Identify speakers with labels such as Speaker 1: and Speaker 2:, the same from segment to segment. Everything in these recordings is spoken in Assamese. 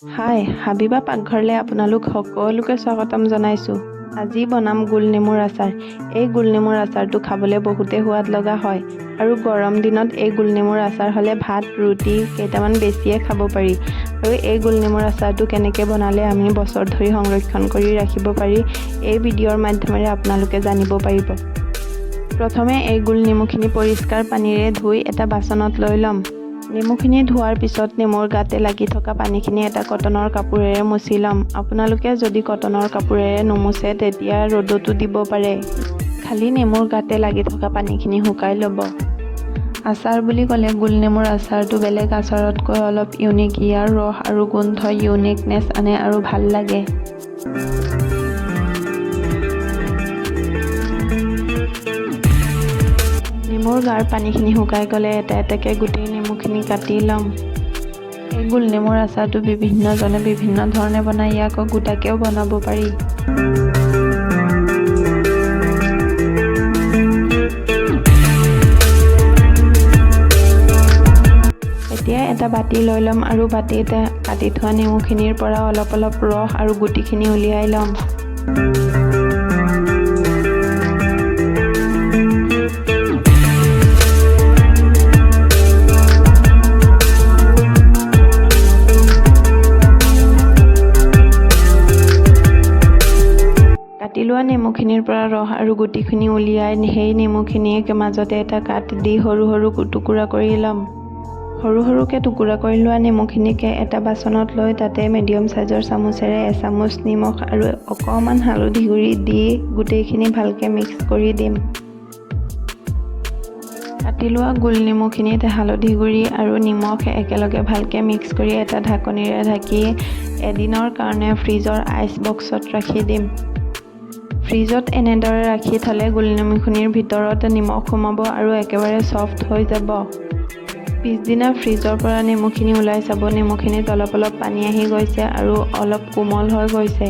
Speaker 1: হাই হাবিবা পাকঘৰলৈ আপোনালোক সকলোকে স্বাগতম জনাইছোঁ। আজি বনাম গোলনেমুৰ আচাৰ। এই গোলনেমুৰ আচাৰটো খাবলৈ বহুতেই সোৱাদ লগা হয় আৰু গৰম দিনত এই গোলনেমুৰ আচাৰ হ'লে ভাত ৰুটি কেইটামান বেছিয়ে খাব পাৰি। আৰু এই গোলনেমুৰ আচাৰটো কেনেকৈ বনালে আমি বছৰ ধৰি সংৰক্ষণ কৰি ৰাখিব পাৰি এই ভিডিঅ'ৰ মাধ্যমেৰে আপোনালোকে জানিব পাৰিব। প্ৰথমে এই গোলনেমুখিনি পৰিষ্কাৰ পানীৰে ধুই এটা বাচনত লৈ ল'ম। নেমুখিনি ধোৱাৰ পিছত নেমুৰ গাতে লাগি থকা পানীখিনি এটা কটনৰ কাপোৰেৰে মুচি ল'ম। আপোনালোকে যদি কটনৰ কাপোৰেৰে নুমুচে তেতিয়া ৰ'দতো দিব পাৰে। খালি নেমুৰ গাতে লাগি থকা পানীখিনি শুকাই ল'ব। আচাৰ বুলি ক'লে গোলনেমুৰ আচাৰটো বেলেগ আচাৰতকৈ অলপ ইউনিক। ইয়াৰ ৰস আৰু গোন্ধই ইউনিকনেছ আনে আৰু ভাল লাগে। নেমুৰ গাৰ পানীখিনি শুকাই গ'লে এটা এটাকৈ গোটেই নেমুখিনি কাটি ল'ম। এই গোলনেমুৰ আচাৰটো বিভিন্নজনে বিভিন্ন ধৰণে বনায়। ইয়াক গোটাকৈও বনাব পাৰি। এতিয়া এটা বাতি লৈ ল'ম আৰু বাতিতে কাটি থোৱা নেমুখিনিৰ পৰা অলপ অলপ ৰস আৰু গুটিখিনি উলিয়াই ল'ম। কাটি লোৱা নেমুখিনিৰ পৰা ৰস আৰু গুটিখিনি উলিয়াই সেই নেমুখিনিক মাজতে এটা কাট দি সৰু সৰু টুকুৰা কৰি ল'ম। সৰু সৰুকৈ টুকুৰা কৰি লোৱা নেমুখিনিক এটা বাচনত লৈ তাতে মিডিয়াম চাইজৰ চামুচেৰে এচামুচ নিমখ আৰু অকণমান হালধি গুড়ি দি গোটেইখিনি ভালকৈ মিক্স কৰি দিম। কাটি লোৱা গোল নেমুখিনিত হালধি গুড়ি আৰু নিমখ একেলগে ভালকৈ মিক্স কৰি এটা ঢাকনিৰে ঢাকি এদিনৰ কাৰণে ফ্ৰিজৰ আইচ বক্সত ৰাখি দিম। ফ্ৰিজত এনেদৰে ৰাখি থ'লে গোলনেমুখিনিৰ ভিতৰত নিমখ সোমাব আৰু একেবাৰে ছফ্ট হৈ যাব। পিছদিনা ফ্ৰিজৰ পৰা নেমুখিনি ওলাই চাব, নেমুখিনিত অলপ অলপ পানী আহি গৈছে আৰু অলপ কোমল হৈ গৈছে।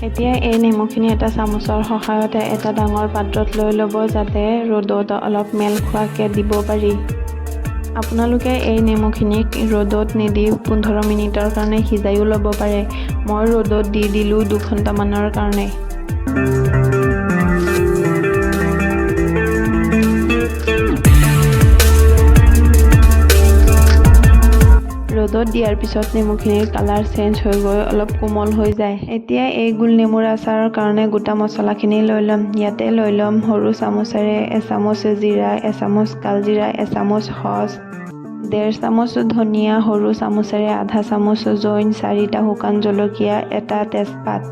Speaker 1: এতিয়া এই নেমুখিনি এটা চামুচৰ সহায়তে এটা ডাঙৰ পাত্ৰত লৈ ল'ব, যাতে ৰ'দত অলপ মেল খোৱাকৈ দিব পাৰি। আপোনালোকে এই নেমুখিনিক ৰ'দত নিদি 15 মিনিটৰ কাৰণে সিজাইও ল'ব পাৰে। মই ৰ'দত দি দিলোঁ 2 ঘণ্টামানৰ কাৰণে। ৰ'দত দিয়াৰ পিছত নেমুখিনিৰ কালাৰ চেঞ্জ হৈ গৈ অলপ কোমল হৈ যায়। এতিয়া এই গোলনেমুৰ আচাৰৰ কাৰণে গোটা মছলাখিনি লৈ ল'ম। ইয়াতে লৈ ল'ম সৰু চামুচেৰে এচামুচ জিৰা, এচামুচ কালজিৰা, এচামুচ সচ, 1.5 চামুচ ধনিয়া, সৰু চামুচেৰে আধা চামুচ জৈন, 4টা শুকান জলকীয়া, এটা তেজপাত।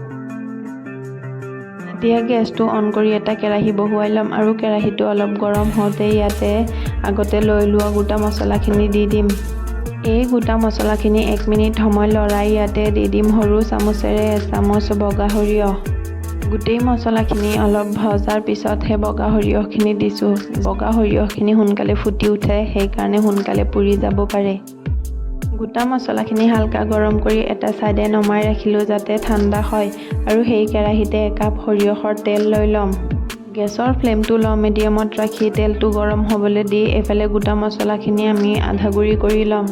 Speaker 1: এতিয়া গেছটো অন কৰি এটা কেৰাহী বহুৱাই ল'ম আৰু কেৰাহীটো অলপ গৰম হওঁতে ইয়াতে আগতে লৈ লোৱা গোটা মছলাখিনি দি দিম। এই গোটা মছলাখিনি 1 মিনিট সময় লৰাই ইয়াতে দি দিম সৰু চামুচেৰে এচামুচ বগা সৰিয়হ। গোটেই মছলাখিনি অলপ ভজাৰ পিছতহে বগা সৰিয়হখিনি দিছোঁ। বগা সৰিয়হখিনি সোনকালে ফুটি উঠে, সেইকাৰণে সোনকালে পুৰি যাব পাৰে। গোটা মছলাখিনি হালকা গৰম কৰি এটা ছাইডে নমাই ৰাখিলোঁ যাতে ঠাণ্ডা হয় আৰু সেই কেৰাহীতে একাপ সৰিয়হৰ তেল লৈ ল'ম। গেছৰ ফ্লেমটো ল' মিডিয়ামত ৰাখি তেলটো গৰম হ'বলৈ দি এইফালে গোটা মছলাখিনি আমি আধা গুড়ি কৰি ল'ম।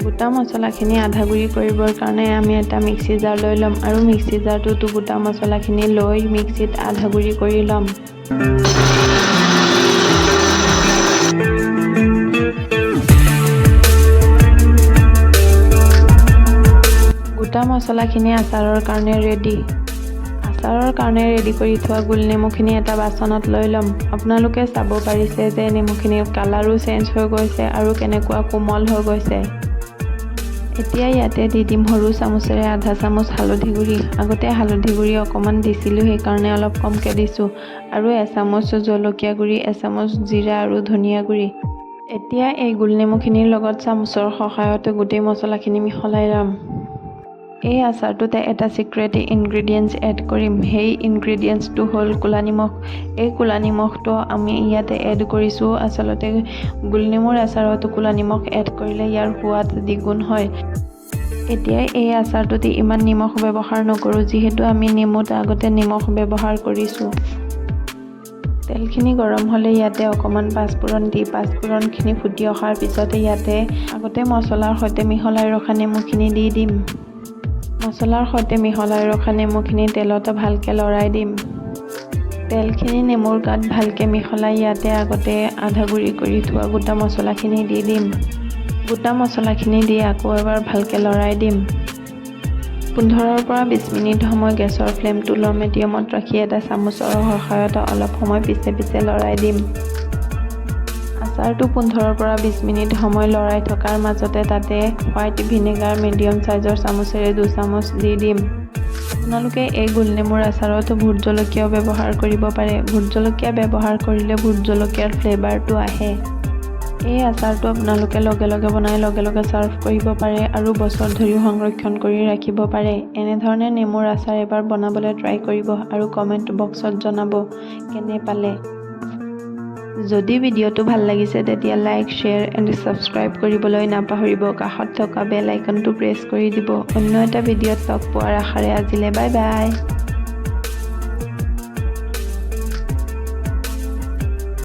Speaker 1: গোটা মছলাখিনি আধা গুড়ি কৰিবৰ কাৰণে আমি এটা মিক্সি জাৰ লৈ ল'ম আৰু মিক্সি জাৰটোতো গোটা মছলাখিনি লৈ মিক্সিত আধা গুড়ি কৰি ল'ম। গোটা মছলাখিনি আচাৰৰ কাৰণে ৰেডি। আচাৰৰ কাৰণে ৰেডি কৰি থোৱা গোলনেমুখিনি এটা বাচনত লৈ ল'ম। আপোনালোকে চাব পাৰিছে যে নেমুখিনিৰ কালাৰো চেঞ্জ হৈ গৈছে আৰু কেনেকুৱা কোমল হৈ গৈছে। এতিয়া ইয়াতে দি দিম সৰু চামুচেৰে আধা চামুচ হালধি গুড়ি। আগতে হালধি গুড়ি অকণমান দিছিলোঁ, সেইকাৰণে অলপ কমকৈ দিছোঁ। আৰু এচামুচ জলকীয়া গুড়ি, এচামুচ জিৰা আৰু ধনিয়া গুড়ি। এতিয়া এই গোলনেমুখিনিৰ লগত চামুচৰ সহায়তে গোটেই মছলাখিনি মিহলাই ল'ম। এই আচাৰটোতে এটা চিক্ৰেট ইনগ্ৰেডিয়েণ্টছ এড কৰিম। সেই ইনগ্ৰেডিয়েণ্টছটো হ'ল ক'লা নিমখ। এই ক'লা নিমখটো আমি ইয়াতে এড কৰিছোঁ। আচলতে গোলনেমুৰ আচাৰত ক'লা নিমখ এড কৰিলে ইয়াৰ সোৱাদ দ্বিগুণ হয়। এতিয়া এই আচাৰটোতে ইমান নিমখ ব্যৱহাৰ নকৰোঁ, যিহেতু আমি নেমুত আগতে নিমখ ব্যৱহাৰ কৰিছোঁ। তেলখিনি গৰম হ'লে ইয়াতে অকণমান পাঁচফোৰণ দি পাঁচফোৰণখিনি ফুটি অহাৰ পিছতে ইয়াতে আগতে মছলাৰ সৈতে মিহলাই ৰখা নেমুখিনি দি দিম। মছলাৰ সৈতে মিহলাই ৰখা নেমুখিনি তেলতে ভালকৈ লৰাই দিম। তেলখিনি নেমুৰ গাত ভালকৈ মিহলাই ইয়াতে আগতে আধা গুড়ি কৰি থোৱা গোটা মছলাখিনি দি দিম। গোটা মছলাখিনি দি আকৌ এবাৰ ভালকৈ লৰাই দিম। 15ৰ পৰা 20 মিনিট সময় গেছৰ ফ্লেমটো ল' মিডিয়ামত ৰাখি এটা চামুচৰ সহায়ত অলপ সময় পিছে পিছে লৰাই দিম। আচাৰটো 15ৰ পৰা 20 মিনিট সময় লৰাই থকাৰ মাজতে তাতে হোৱাইট ভিনেগাৰ মিডিয়াম চাইজৰ চামুচেৰে 2 চামুচ দি দিম। আপোনালোকে এই গোলনেমুৰ আচাৰত ভোট জলকীয়াও ব্যৱহাৰ কৰিব পাৰে। ভোট জলকীয়া ব্যৱহাৰ কৰিলে ভোট জলকীয়াৰ ফ্লেভাৰটো আহে। এই আচাৰটো আপোনালোকে লগে লগে বনাই লগে লগে ছাৰ্ভ কৰিব পাৰে আৰু বছৰ ধৰিও সংৰক্ষণ কৰি ৰাখিব পাৰে। এনেধৰণে নেমুৰ আচাৰ এবাৰ বনাবলৈ ট্ৰাই কৰিব আৰু কমেণ্ট বক্সত জনাব কেনে পালে। যদি ভিডিঅ'টো ভাল লাগিছে তেতিয়া লাইক, শ্বেয়াৰ এণ্ড ছাবস্ক্ৰাইব কৰিবলৈ নাপাহৰিব। কাষত থকা বেল আইকনটো প্ৰেছ কৰি দিব। অন্য এটা ভিডিঅ'ত লগ পোৱাৰ আশাৰে আজিলৈ বাই বাই।